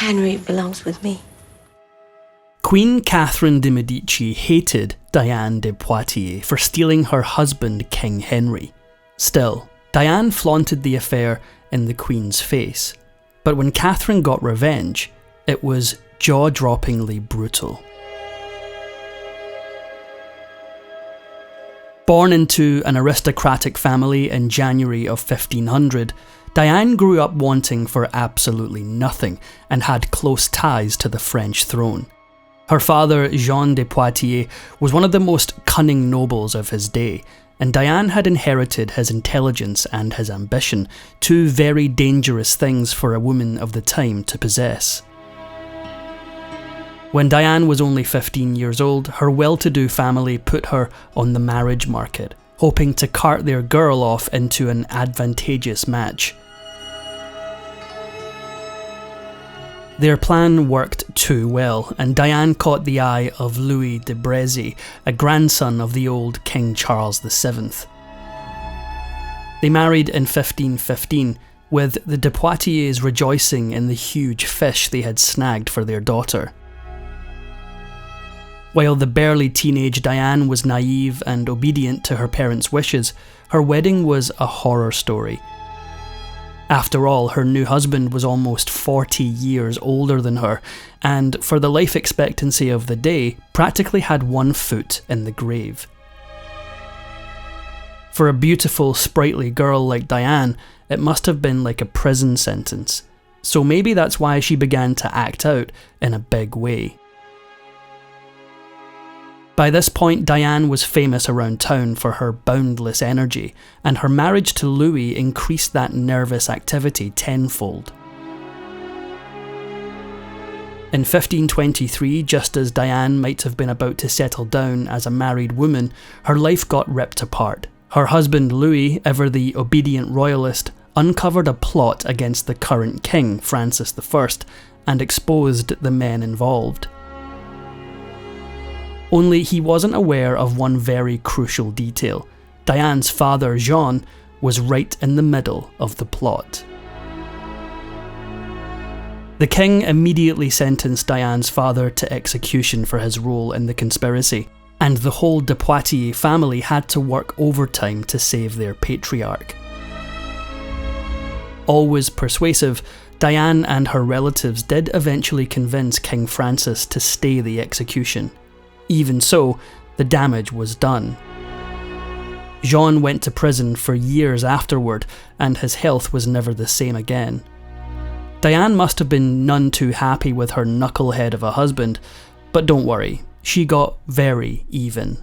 Henry belongs with me. Queen Catherine de Medici hated Diane de Poitiers for stealing her husband, King Henry. Still, Diane flaunted the affair in the Queen's face. But when Catherine got revenge, it was jaw-droppingly brutal. Born into an aristocratic family in January of 1500, Diane grew up wanting for absolutely nothing and had close ties to the French throne. Her father, Jean de Poitiers, was one of the most cunning nobles of his day, and Diane had inherited his intelligence and his ambition, two very dangerous things for a woman of the time to possess. When Diane was only 15 years old, her well-to-do family put her on the marriage market, hoping to cart their girl off into an advantageous match. Their plan worked too well, and Diane caught the eye of Louis de Breze, a grandson of the old King Charles VII. They married in 1515, with the de Poitiers rejoicing in the huge fish they had snagged for their daughter. While the barely teenage Diane was naive and obedient to her parents' wishes, her wedding was a horror story. After all, her new husband was almost 40 years older than her, and for the life expectancy of the day, practically had one foot in the grave. For a beautiful, sprightly girl like Diane, it must have been like a prison sentence, so maybe that's why she began to act out in a big way. By this point, Diane was famous around town for her boundless energy, and her marriage to Louis increased that nervous activity tenfold. In 1523, just as Diane might have been about to settle down as a married woman, her life got ripped apart. Her husband Louis, ever the obedient royalist, uncovered a plot against the current king, Francis I, and exposed the men involved. Only he wasn't aware of one very crucial detail. Diane's father, Jean, was right in the middle of the plot. The king immediately sentenced Diane's father to execution for his role in the conspiracy, and the whole de Poitiers family had to work overtime to save their patriarch. Always persuasive, Diane and her relatives did eventually convince King Francis to stay the execution. Even so, the damage was done. Jean went to prison for years afterward, and his health was never the same again. Diane must have been none too happy with her knucklehead of a husband, but don't worry, she got very even.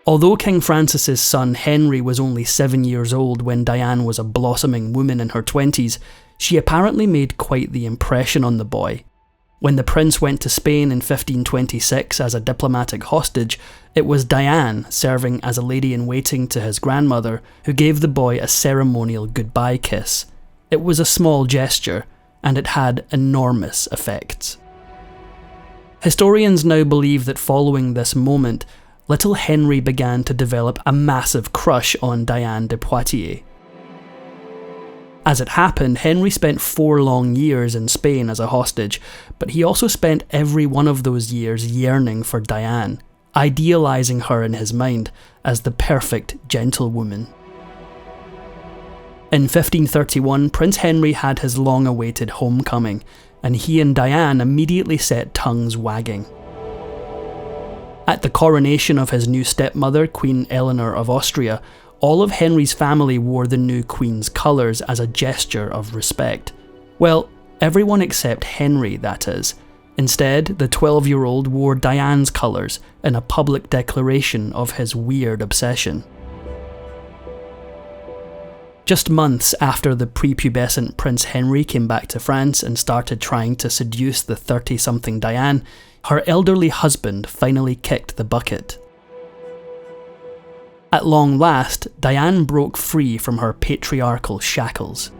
Although King Francis's son Henry was only 7 years old when Diane was a blossoming woman in her 20s, she apparently made quite the impression on the boy. When the prince went to Spain in 1526 as a diplomatic hostage, it was Diane, serving as a lady-in-waiting to his grandmother, who gave the boy a ceremonial goodbye kiss. It was a small gesture, and it had enormous effects. Historians now believe that following this moment, little Henry began to develop a massive crush on Diane de Poitiers. As it happened, Henry spent 4 long years in Spain as a hostage, but he also spent every one of those years yearning for Diane, idealising her in his mind as the perfect gentlewoman. In 1531, Prince Henry had his long-awaited homecoming, and he and Diane immediately set tongues wagging. At the coronation of his new stepmother, Queen Eleanor of Austria, all of Henry's family wore the new Queen's colours as a gesture of respect. Well, everyone except Henry, that is. Instead, the 12-year-old wore Diane's colours in a public declaration of his weird obsession. Just months after the prepubescent Prince Henry came back to France and started trying to seduce the 30-something Diane, her elderly husband finally kicked the bucket. At long last, Diane broke free from her patriarchal shackles.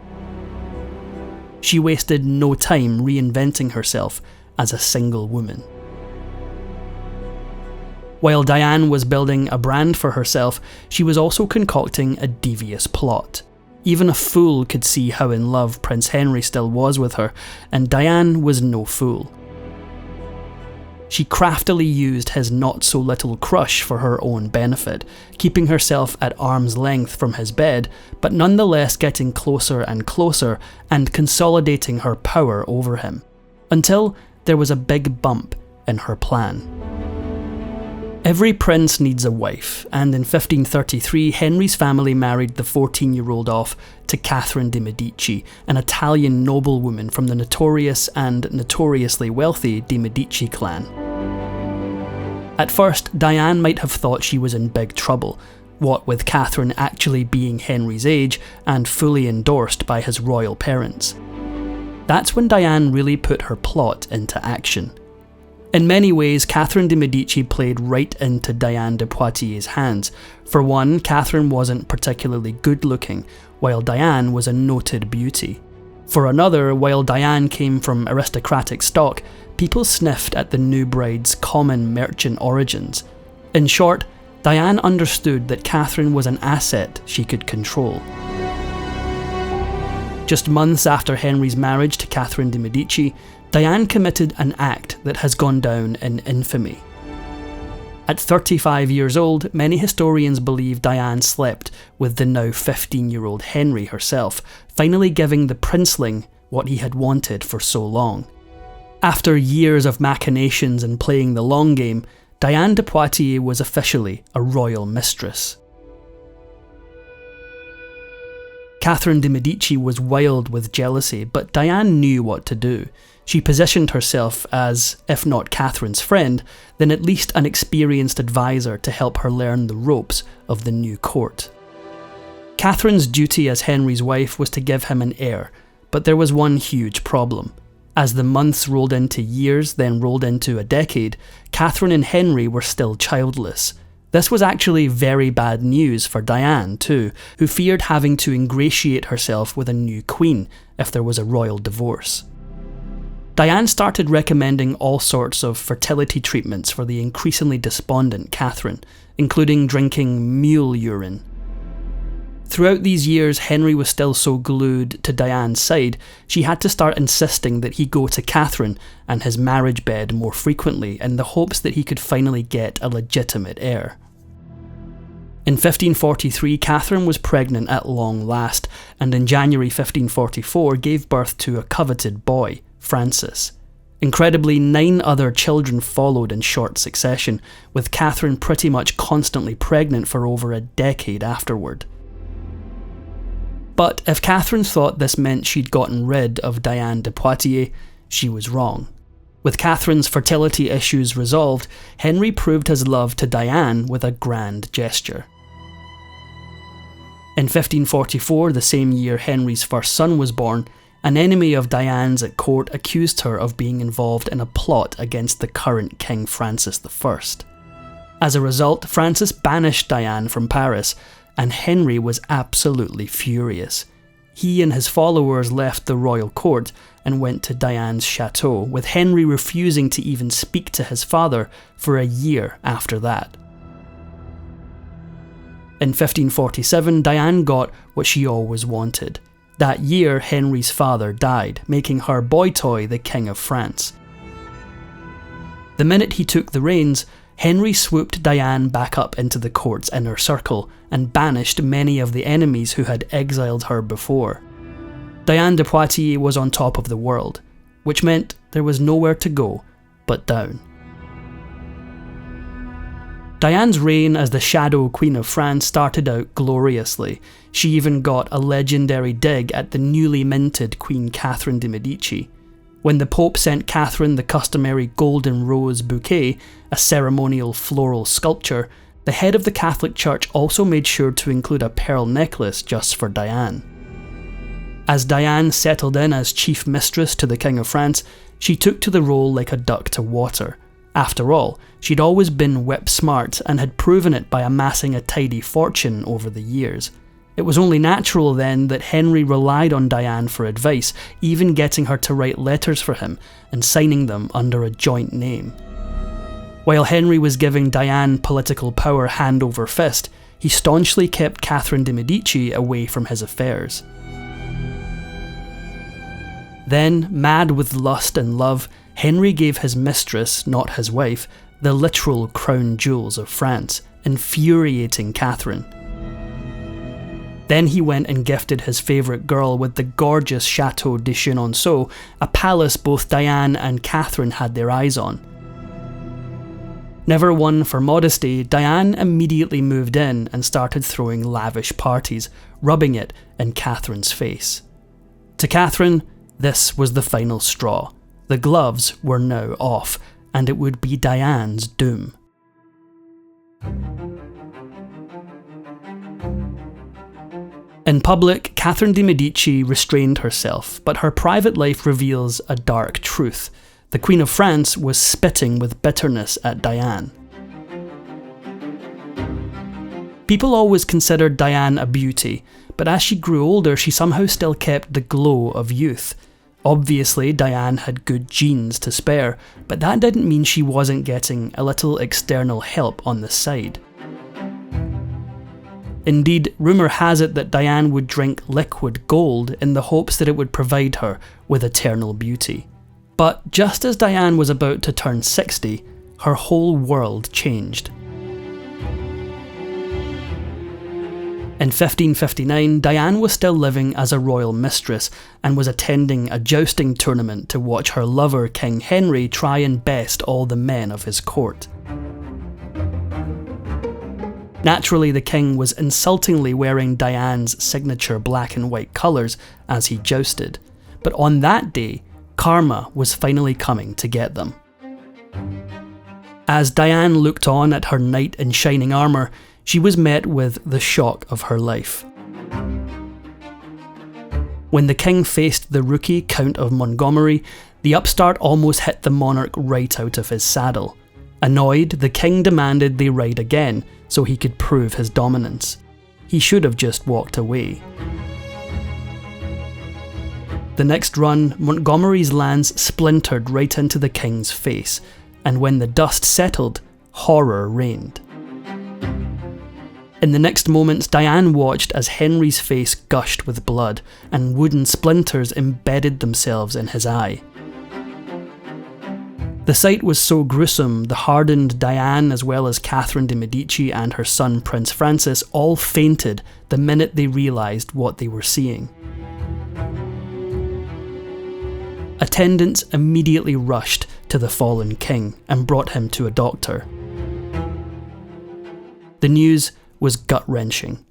She wasted no time reinventing herself as a single woman. While Diane was building a brand for herself, she was also concocting a devious plot. Even a fool could see how in love Prince Henry still was with her, and Diane was no fool. She craftily used his not-so-little crush for her own benefit, keeping herself at arm's length from his bed, but nonetheless getting closer and closer and consolidating her power over him, until there was a big bump in her plan. Every prince needs a wife, and in 1533 Henry's family married the 14-year-old off to Catherine de Medici, an Italian noblewoman from the notorious and notoriously wealthy de Medici clan. At first, Diane might have thought she was in big trouble, what with Catherine actually being Henry's age and fully endorsed by his royal parents. That's when Diane really put her plot into action. In many ways, Catherine de Medici played right into Diane de Poitiers' hands. For one, Catherine wasn't particularly good-looking, while Diane was a noted beauty. For another, while Diane came from aristocratic stock, people sniffed at the new bride's common merchant origins. In short, Diane understood that Catherine was an asset she could control. Just months after Henry's marriage to Catherine de Medici, Diane committed an act that has gone down in infamy. At 35 years old, many historians believe Diane slept with the now 15-year-old Henry herself, finally giving the princeling what he had wanted for so long. After years of machinations and playing the long game, Diane de Poitiers was officially a royal mistress. Catherine de Medici was wild with jealousy, but Diane knew what to do. She positioned herself as, if not Catherine's friend, then at least an experienced advisor to help her learn the ropes of the new court. Catherine's duty as Henry's wife was to give him an heir, but there was one huge problem. As the months rolled into years, then rolled into a decade, Catherine and Henry were still childless. This was actually very bad news for Diane too, who feared having to ingratiate herself with a new queen if there was a royal divorce. Diane started recommending all sorts of fertility treatments for the increasingly despondent Catherine, including drinking mule urine. Throughout these years, Henry was still so glued to Diane's side, she had to start insisting that he go to Catherine and his marriage bed more frequently in the hopes that he could finally get a legitimate heir. In 1543, Catherine was pregnant at long last, and in January 1544 gave birth to a coveted boy, Francis. Incredibly, 9 other children followed in short succession, with Catherine pretty much constantly pregnant for over a decade afterward. But if Catherine thought this meant she'd gotten rid of Diane de Poitiers, she was wrong. With Catherine's fertility issues resolved, Henry proved his love to Diane with a grand gesture. In 1544, the same year Henry's first son was born, an enemy of Diane's at court accused her of being involved in a plot against the current King Francis I. As a result, Francis banished Diane from Paris, and Henry was absolutely furious. He and his followers left the royal court and went to Diane's chateau, with Henry refusing to even speak to his father for a year after that. In 1547, Diane got what she always wanted. That year, Henry's father died, making her boy toy the King of France. The minute he took the reins, Henry swooped Diane back up into the court's inner circle and banished many of the enemies who had exiled her before. Diane de Poitiers was on top of the world, which meant there was nowhere to go but down. Diane's reign as the Shadow Queen of France started out gloriously. She even got a legendary dig at the newly minted Queen Catherine de Medici. When the Pope sent Catherine the customary golden rose bouquet, a ceremonial floral sculpture, the head of the Catholic Church also made sure to include a pearl necklace just for Diane. As Diane settled in as chief mistress to the King of France, she took to the role like a duck to water. After all, she'd always been whip smart and had proven it by amassing a tidy fortune over the years. It was only natural then that Henry relied on Diane for advice, even getting her to write letters for him and signing them under a joint name. While Henry was giving Diane political power hand over fist, he staunchly kept Catherine de Medici away from his affairs. Then, mad with lust and love, Henry gave his mistress, not his wife, the literal crown jewels of France, infuriating Catherine. Then he went and gifted his favourite girl with the gorgeous Chateau de Chenonceau, a palace both Diane and Catherine had their eyes on. Never one for modesty, Diane immediately moved in and started throwing lavish parties, rubbing it in Catherine's face. To Catherine, this was the final straw. The gloves were now off, and it would be Diane's doom. In public, Catherine de Medici restrained herself, but her private life reveals a dark truth. The Queen of France was spitting with bitterness at Diane. People always considered Diane a beauty, but as she grew older, she somehow still kept the glow of youth. Obviously, Diane had good genes to spare, but that didn't mean she wasn't getting a little external help on the side. Indeed, rumour has it that Diane would drink liquid gold in the hopes that it would provide her with eternal beauty. But just as Diane was about to turn 60, her whole world changed. In 1559, Diane was still living as a royal mistress and was attending a jousting tournament to watch her lover King Henry try and best all the men of his court. Naturally, the king was insultingly wearing Diane's signature black and white colours as he jousted, but on that day, karma was finally coming to get them. As Diane looked on at her knight in shining armour, she was met with the shock of her life. When the king faced the rookie Count of Montgomery, the upstart almost hit the monarch right out of his saddle. Annoyed, the king demanded they ride again so he could prove his dominance. He should have just walked away. The next run, Montgomery's lance splintered right into the king's face, and when the dust settled, horror reigned. In the next moments, Diane watched as Henry's face gushed with blood, and wooden splinters embedded themselves in his eye. The sight was so gruesome, the hardened Diane as well as Catherine de Medici and her son Prince Francis all fainted the minute they realised what they were seeing. Attendants immediately rushed to the fallen king and brought him to a doctor. The news was gut-wrenching.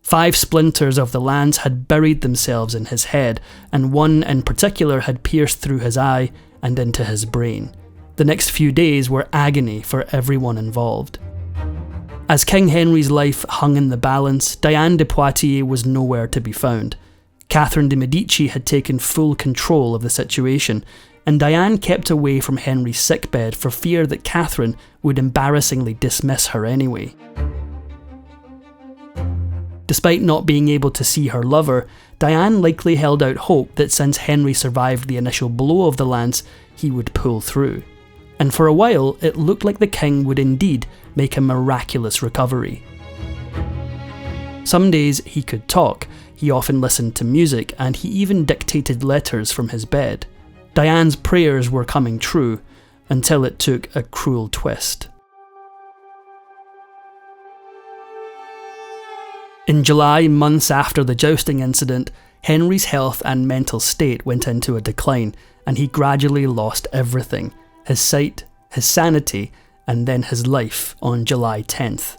5 splinters of the lance had buried themselves in his head, and one in particular had pierced through his eye and into his brain. The next few days were agony for everyone involved. As King Henry's life hung in the balance, Diane de Poitiers was nowhere to be found. Catherine de Medici had taken full control of the situation, and Diane kept away from Henry's sickbed for fear that Catherine would embarrassingly dismiss her anyway. Despite not being able to see her lover, Diane likely held out hope that since Henry survived the initial blow of the lance, he would pull through. And for a while, it looked like the king would indeed make a miraculous recovery. Some days he could talk, he often listened to music, and he even dictated letters from his bed. Diane's prayers were coming true, until it took a cruel twist. In July, months after the jousting incident, Henry's health and mental state went into a decline, and he gradually lost everything: his sight, his sanity, and then his life on July 10th.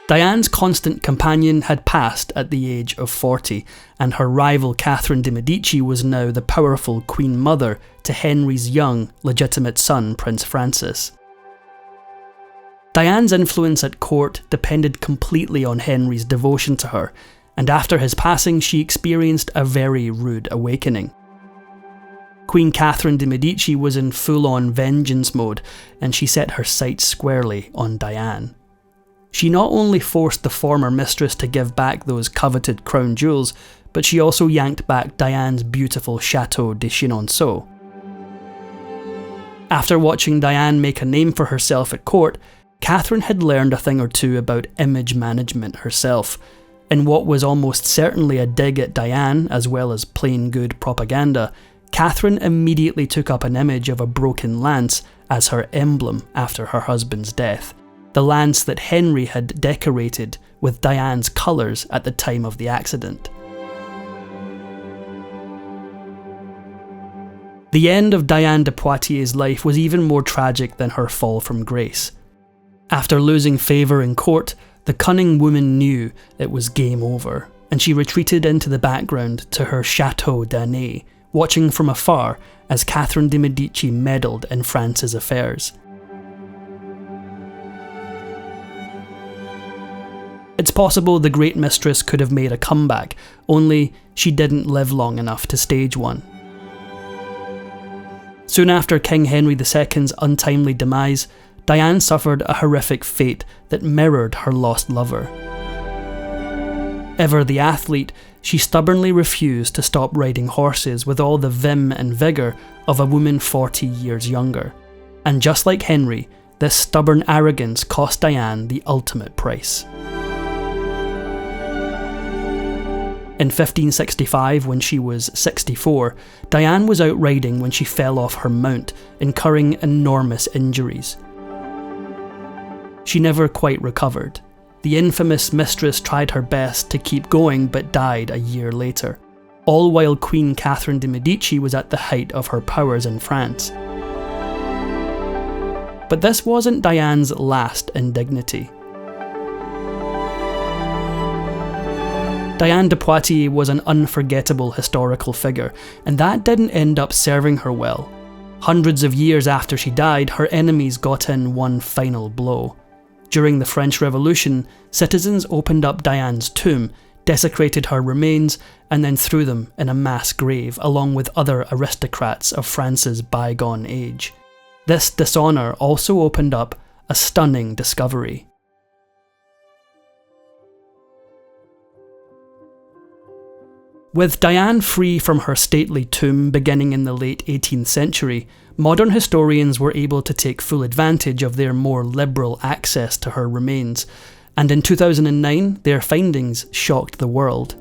Diane's constant companion had passed at the age of 40, and her rival Catherine de Medici was now the powerful Queen Mother to Henry's young, legitimate son, Prince Francis. Diane's influence at court depended completely on Henry's devotion to her, and after his passing she experienced a very rude awakening. Queen Catherine de Medici was in full-on vengeance mode, and she set her sights squarely on Diane. She not only forced the former mistress to give back those coveted crown jewels, but she also yanked back Diane's beautiful Chateau de Chenonceau. After watching Diane make a name for herself at court, Catherine had learned a thing or two about image management herself. In what was almost certainly a dig at Diane, as well as plain good propaganda, Catherine immediately took up an image of a broken lance as her emblem after her husband's death, the lance that Henry had decorated with Diane's colours at the time of the accident. The end of Diane de Poitiers' life was even more tragic than her fall from grace. After losing favour in court, the cunning woman knew it was game over, and she retreated into the background to her Chateau d'Annay, watching from afar as Catherine de Medici meddled in France's affairs. It's possible the great mistress could have made a comeback, only she didn't live long enough to stage one. Soon after King Henry II's untimely demise, Diane suffered a horrific fate that mirrored her lost lover. Ever the athlete, she stubbornly refused to stop riding horses with all the vim and vigour of a woman 40 years younger. And just like Henry, this stubborn arrogance cost Diane the ultimate price. In 1565, when she was 64, Diane was out riding when she fell off her mount, incurring enormous injuries. She never quite recovered. The infamous Mistress tried her best to keep going but died a year later, all while Queen Catherine de Medici was at the height of her powers in France. But this wasn't Diane's last indignity. Diane de Poitiers was an unforgettable historical figure, and that didn't end up serving her well. Hundreds of years after she died, her enemies got in one final blow. During the French Revolution, citizens opened up Diane's tomb, desecrated her remains, and then threw them in a mass grave along with other aristocrats of France's bygone age. This dishonour also opened up a stunning discovery. With Diane free from her stately tomb beginning in the late 18th century, modern historians were able to take full advantage of their more liberal access to her remains, and in 2009 their findings shocked the world.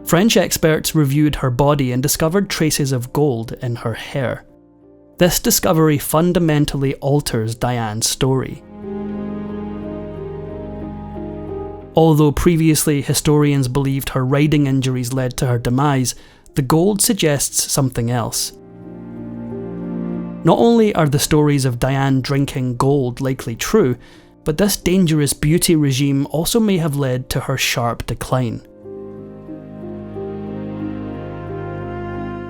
French experts reviewed her body and discovered traces of gold in her hair. This discovery fundamentally alters Diane's story. Although previously historians believed her riding injuries led to her demise, the gold suggests something else. Not only are the stories of Diane drinking gold likely true, but this dangerous beauty regime also may have led to her sharp decline.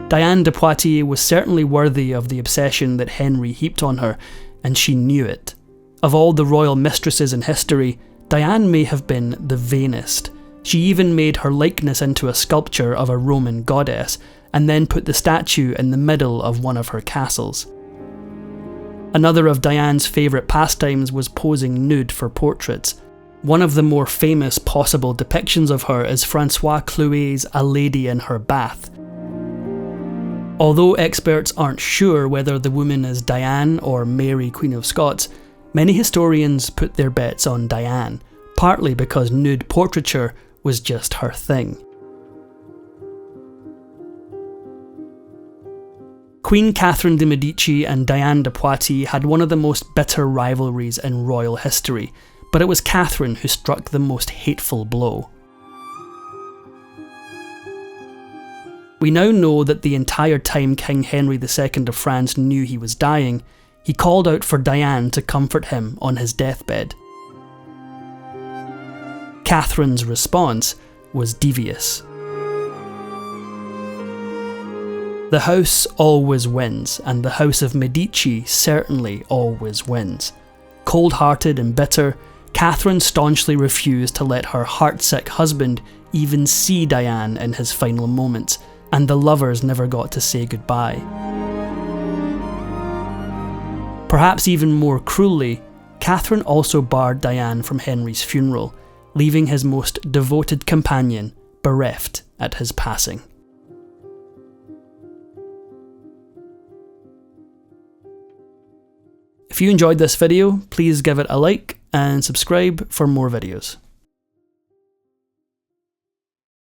Diane de Poitiers was certainly worthy of the obsession that Henry heaped on her, and she knew it. Of all the royal mistresses in history, Diane may have been the vainest. She even made her likeness into a sculpture of a Roman goddess, and then put the statue in the middle of one of her castles. Another of Diane's favourite pastimes was posing nude for portraits. One of the more famous possible depictions of her is François Clouet's A Lady in Her Bath. Although experts aren't sure whether the woman is Diane or Mary, Queen of Scots, many historians put their bets on Diane, partly because nude portraiture was just her thing. Queen Catherine de Medici and Diane de Poitiers had one of the most bitter rivalries in royal history, but it was Catherine who struck the most hateful blow. We now know that the entire time King Henry II of France knew he was dying, he called out for Diane to comfort him on his deathbed. Catherine's response was devious. The house always wins, and the House of Medici certainly always wins. Cold-hearted and bitter, Catherine staunchly refused to let her heartsick husband even see Diane in his final moments, and the lovers never got to say goodbye. Perhaps even more cruelly, Catherine also barred Diane from Henry's funeral, leaving his most devoted companion bereft at his passing. If you enjoyed this video, please give it a like and subscribe for more videos.